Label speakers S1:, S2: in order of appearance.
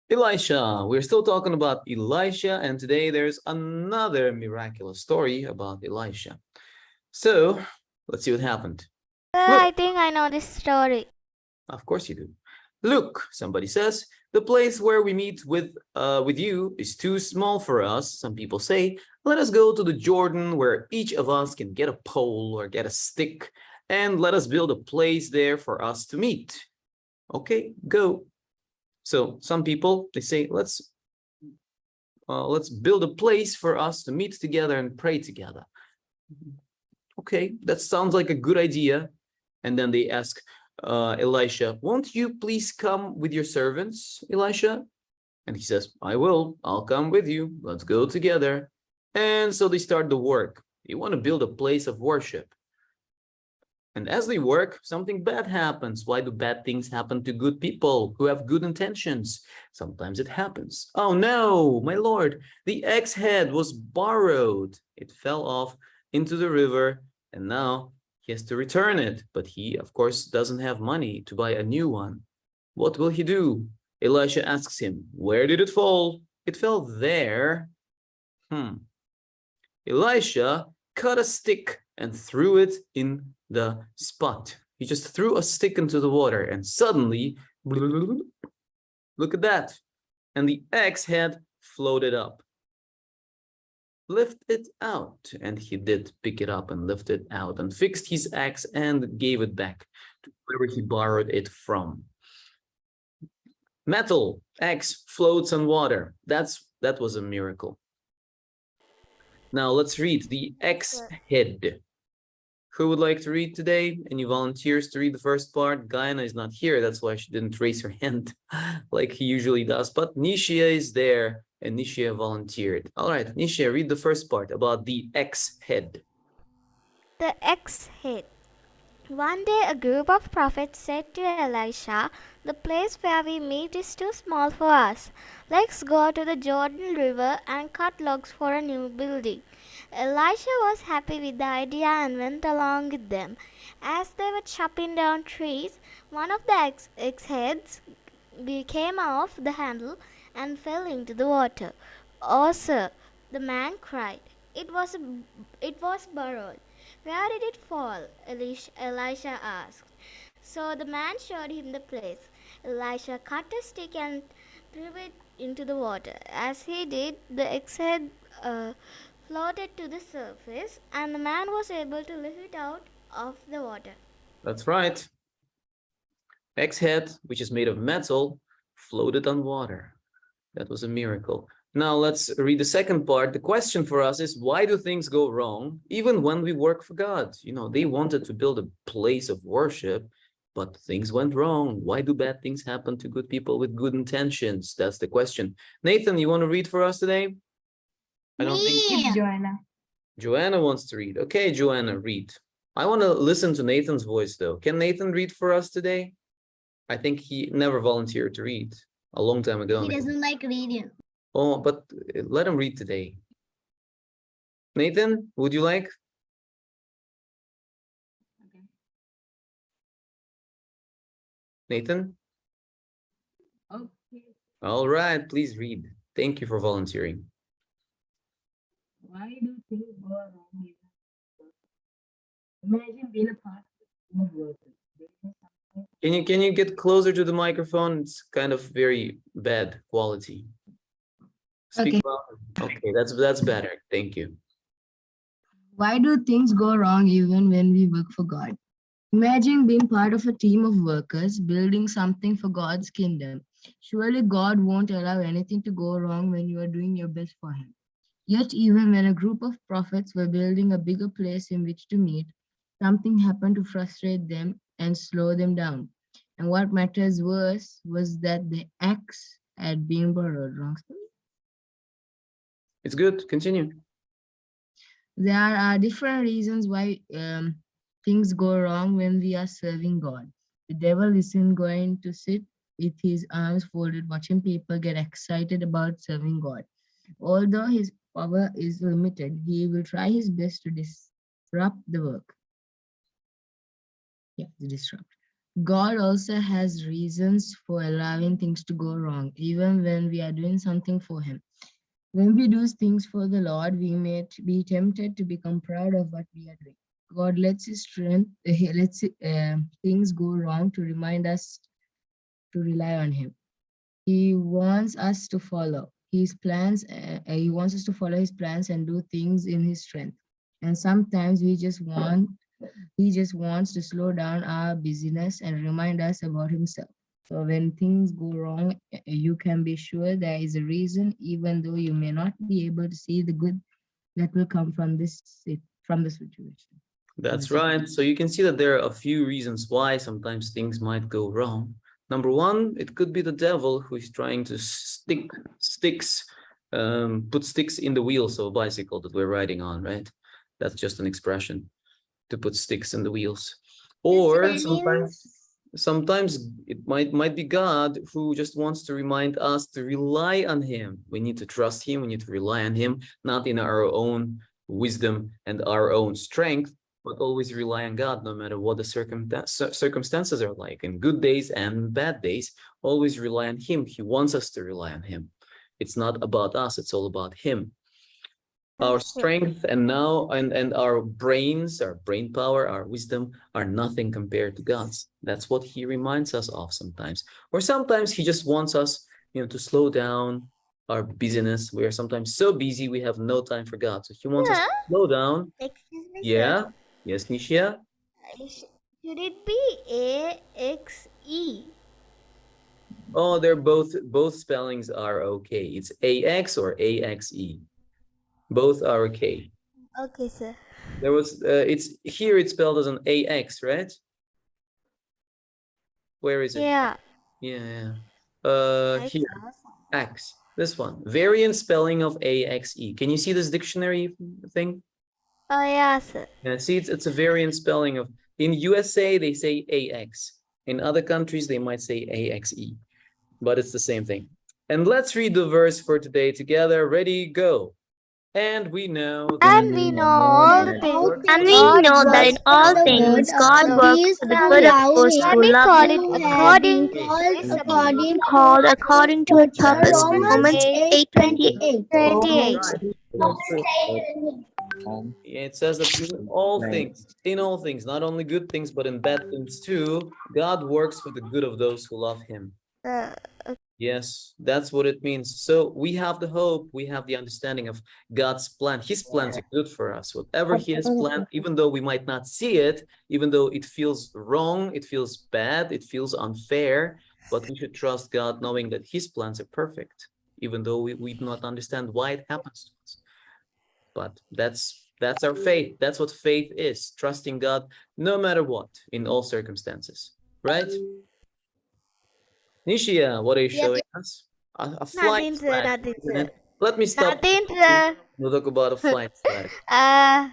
S1: Elisha. We're still talking about Elisha, and today there's another miraculous story about Elisha. So, let's see what happened. Look,
S2: I think I know this story.
S1: of course you do. Look, somebody says, the place where we meet with you is too small for us. Some people say, let us go to the Jordan where each of us can get a pole or get a stick, and let us build a place there for us to meet. Okay, go. So some people, they say, let's build a place for us to meet together and pray together. Okay, that sounds like a good idea. And then they ask Elisha, won't you please come with your servants, Elisha? And he says, I will. I'll come with you. Let's go together. And so they start the work. They want to build a place of worship. And as they work, something bad happens. Why do bad things happen to good people who have good intentions? Sometimes it happens. Oh no, my lord, the axe head was borrowed. It fell off into the river, and now he has to return it. But he, of course, doesn't have money to buy a new one. What will he do? Elisha asks him, where did it fall? It fell there. Elisha cut a stick and threw it in the spot. He just threw a stick into the water, and suddenly, look at that. And the axe head floated up. Lift it out. And he did pick it up and lift it out and fixed his axe and gave it back to wherever he borrowed it from. Metal, axe floats on water. That was a miracle. Now let's read the axe head. Who would like to read today? Any volunteers to read the first part? Guyana is not here. That's why she didn't raise her hand like he usually does. But Nishia is there, and Nishia volunteered. All right, Nishia, read the first part about the axe head.
S2: The axhead. One day, a group of prophets said to Elisha, the place where we meet is too small for us. Let's go to the Jordan River and cut logs for a new building. Elisha was happy with the idea and went along with them. As they were chopping down trees, one of the axe heads came off the handle and fell into the water. Oh, sir, the man cried. It was borrowed. Where did it fall? Elisha asked. So the man showed him the place. Elisha cut a stick and threw it into the water. As he did, the axe head floated to the surface, and the man was able to lift it out of the water.
S1: That's right. Axe head, which is made of metal, floated on water. That was a miracle. Now let's read the second part. The question for us is, why do things go wrong even when we work for God? You know, they wanted to build a place of worship, but things went wrong. Why do bad things happen to good people with good intentions? That's the question. Nathan, you want to read for us today? I don't think
S3: It's Joanna.
S1: Joanna wants to read. Okay, Joanna, read. I want to listen to Nathan's voice though. Can Nathan read for us today? I think he never volunteered to read a long time ago.
S3: He doesn't like reading.
S1: Oh, but let him read today. Nathan, would you like?
S3: Okay.
S1: Nathan?
S3: Okay.
S1: All right, please read. Thank you for volunteering.
S3: Why do things go wrong? Imagine being a part of a worker.
S1: Can you get closer to the microphone? It's kind of very bad quality. Speak
S3: Okay.
S1: louder. Okay, that's better. Thank you.
S3: Why do things go wrong even when we work for God? Imagine being part of a team of workers building something for God's kingdom. Surely God won't allow anything to go wrong when you are doing your best for Him. Yet, even when a group of prophets were building a bigger place in which to meet, something happened to frustrate them and slow them down. And what matters worse was that the axe had been borrowed. Wrong story?
S1: It's good. Continue.
S3: There are different reasons why things go wrong when we are serving God. The devil isn't going to sit with his arms folded watching people get excited about serving God. Although his power is limited, he will try his best to disrupt the work. Yeah, the disrupt. God also has reasons for allowing things to go wrong, even when we are doing something for Him. When we do things for the Lord, we may be tempted to become proud of what we are doing. God lets His strength, He lets things go wrong to remind us to rely on Him. He wants us to follow His plans. He wants us to follow His plans and do things in His strength. And sometimes He just wants to slow down our busyness and remind us about Himself. So when things go wrong, you can be sure there is a reason, even though you may not be able to see the good that will come from the situation.
S1: That's right. So you can see that there are a few reasons why sometimes things might go wrong. Number one, it could be the devil who is trying to put sticks in the wheels of a bicycle that we're riding on, right? That's just an expression, to put sticks in the wheels. Or sometimes it might be God who just wants to remind us to rely on Him. We need to trust Him. We need to rely on Him, not in our own wisdom and our own strength, but always rely on God, no matter what the circumstances are like. In good days and bad days, always rely on Him. He wants us to rely on Him. It's not about us. It's all about Him. Our
S2: That's true.
S1: strength and our brains, our brain power, our wisdom are nothing compared to God's. That's what He reminds us of sometimes. Or sometimes He just wants us, to slow down our busyness. We are sometimes so busy we have no time for God. So He wants us to
S2: Yeah.
S1: slow down.
S2: Excuse me, sir.
S1: Yeah. Yes, Nishia.
S2: Should it be A X E?
S1: Oh, they're both spellings are okay. It's AX or AXE. Both are okay.
S2: Okay, sir.
S1: There was it's spelled as an AX, right? Where is it?
S2: Yeah.
S1: Yeah.
S2: I
S1: Here,
S2: saw.
S1: X. This one. Variant spelling of AXE. Can you see this dictionary thing?
S2: Oh, yeah, sir.
S1: Yeah, see, it's a variant spelling of. In USA, they say AX. In other countries, they might say AXE, but it's the same thing. And let's read the verse for today together. Ready, go. And we know that
S2: And we know all the things
S1: works
S4: And
S1: for
S4: we
S2: God
S4: know that in
S2: works for
S4: all
S2: the good
S4: things
S2: of
S4: God
S2: those
S4: works
S3: He is
S4: for the
S2: who
S3: to
S4: good of
S2: love
S3: love
S4: those
S2: Him. Let
S4: who
S2: me
S4: love
S2: call
S4: Him,
S2: it
S3: who have
S2: according
S3: been
S2: to
S1: okay.
S3: called
S2: His
S3: according to
S4: called
S3: his
S4: according to
S3: purpose.
S4: His purpose.
S2: Romans
S3: Romans
S4: Romans
S2: 8
S4: 8:28.
S3: 8:28.
S2: 28.
S1: Right. It says that in all things, not only good things, but in bad things too, God works for the good of those who love Him.
S2: Uh,
S1: Yes, that's what it means. So we have the hope, we have the understanding of God's plan. His plans are good for us. Whatever He has planned, even though we might not see it, even though it feels wrong, it feels bad, it feels unfair, but we should trust God knowing that His plans are perfect, even though we do not understand why it happens to us. But that's our faith. That's what faith is, trusting God no matter what, in all circumstances. Right? Nishia, what are you
S3: Yes.
S1: showing us? A flying
S2: Nothing, sir.
S1: flag,
S2: Nothing,
S1: isn't
S2: sir.
S1: it? Let me stop.
S2: Nothing, sir.
S1: We'll talk about a flying flag.
S2: uh,